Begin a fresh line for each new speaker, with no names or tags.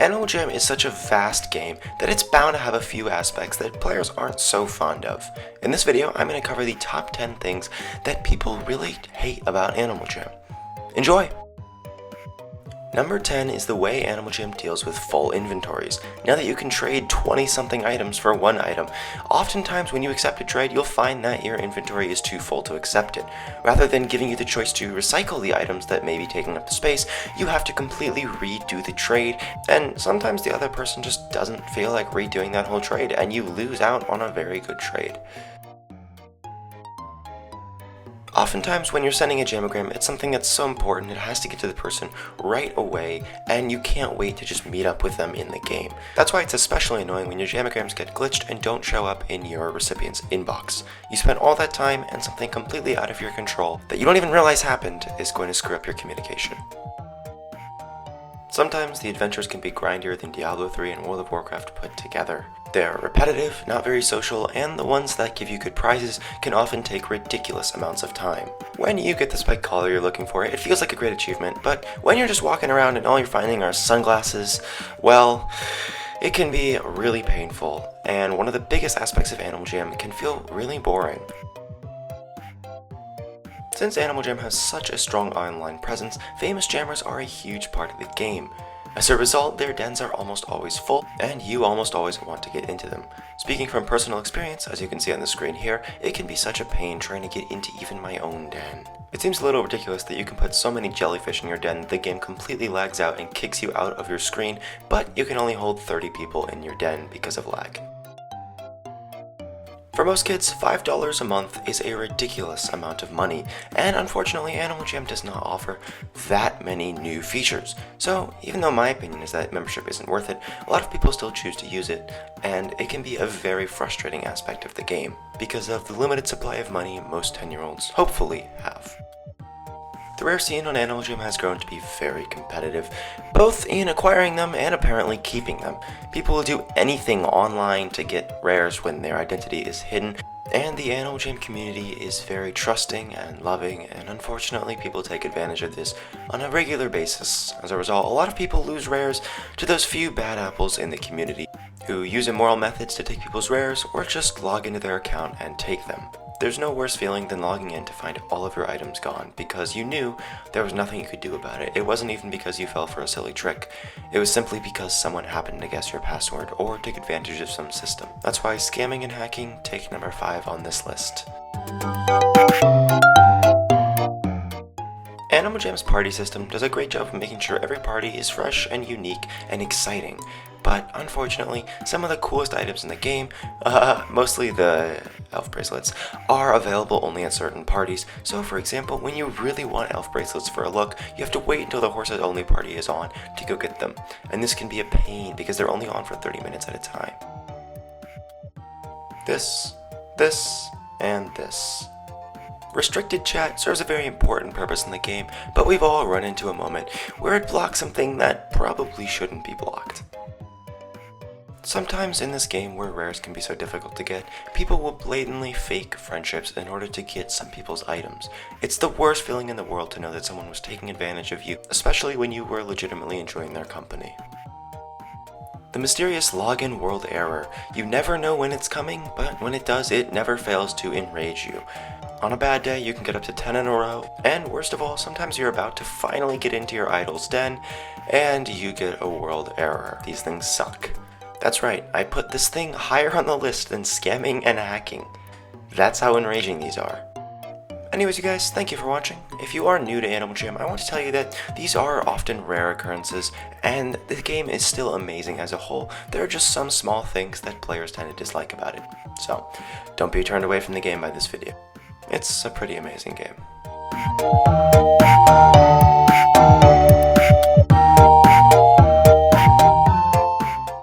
Animal Jam is such a vast game that it's bound to have a few aspects that players aren't so fond of. In this video, I'm going to cover the top 10 things that people really hate about Animal Jam. Enjoy! Number 10 is the way Animal Jam deals with full inventories. Now that you can trade 20-something items for one item, oftentimes when you accept a trade, you'll find that your inventory is too full to accept it. Rather than giving you the choice to recycle the items that may be taking up the space, you have to completely redo the trade, and sometimes the other person just doesn't feel like redoing that whole trade, and you lose out on a very good trade. Oftentimes when you're sending a Jam-O-Gram, it's something that's so important it has to get to the person right away, and you can't wait to just meet up with them in the game. That's why it's especially annoying when your Jam-O-Grams get glitched and don't show up in your recipient's inbox. You spent all that time and something completely out of your control that you don't even realize happened is going to screw up your communication. Sometimes the adventures can be grindier than Diablo 3 and World of Warcraft put together. They're repetitive, not very social, and the ones that give you good prizes can often take ridiculous amounts of time. When you get the spike collar you're looking for, it feels like a great achievement, but when you're just walking around and all you're finding are sunglasses, well, it can be really painful, and one of the biggest aspects of Animal Jam can feel really boring. Since Animal Jam has such a strong online presence, famous jammers are a huge part of the game. As a result, their dens are almost always full, and you almost always want to get into them. Speaking from personal experience, as you can see on the screen here, it can be such a pain trying to get into even my own den. It seems a little ridiculous that you can put so many jellyfish in your den that the game completely lags out and kicks you out of your screen, but you can only hold 30 people in your den because of lag. For most kids, $5 a month is a ridiculous amount of money, and unfortunately Animal Jam does not offer that many new features. So even though my opinion is that membership isn't worth it, a lot of people still choose to use it, and it can be a very frustrating aspect of the game, because of the limited supply of money most 10-year-olds hopefully have. The rare scene on Animal Jam has grown to be very competitive, both in acquiring them and apparently keeping them. People will do anything online to get rares when their identity is hidden, and the Animal Jam community is very trusting and loving, and unfortunately people take advantage of this on a regular basis. As a result, a lot of people lose rares to those few bad apples in the community who use immoral methods to take people's rares or just log into their account and take them. There's no worse feeling than logging in to find all of your items gone because you knew there was nothing you could do about it. It wasn't even because you fell for a silly trick. It was simply because someone happened to guess your password or took advantage of some system. That's why scamming and hacking take number 5 on this list. Animal Jam's party system does a great job of making sure every party is fresh and unique and exciting. But unfortunately, some of the coolest items in the game, mostly the elf bracelets, are available only at certain parties. So for example, when you really want elf bracelets for a look, you have to wait until the horses only party is on to go get them. And this can be a pain because they're only on for 30 minutes at a time. This, and this. Restricted chat serves a very important purpose in the game, but we've all run into a moment where it blocks something that probably shouldn't be blocked. Sometimes in this game where rares can be so difficult to get, people will blatantly fake friendships in order to get some people's items. It's the worst feeling in the world to know that someone was taking advantage of you, especially when you were legitimately enjoying their company. The mysterious login world error. You never know when it's coming, but when it does, it never fails to enrage you. On a bad day, you can get up to 10 in a row, and worst of all, sometimes you're about to finally get into your idol's den, and you get a world error. These things suck. That's right, I put this thing higher on the list than scamming and hacking. That's how enraging these are. Anyways, you guys, thank you for watching. If you are new to Animal Jam, I want to tell you that these are often rare occurrences, and the game is still amazing as a whole. There are just some small things that players tend to dislike about it. So, don't be turned away from the game by this video. It's a pretty amazing game.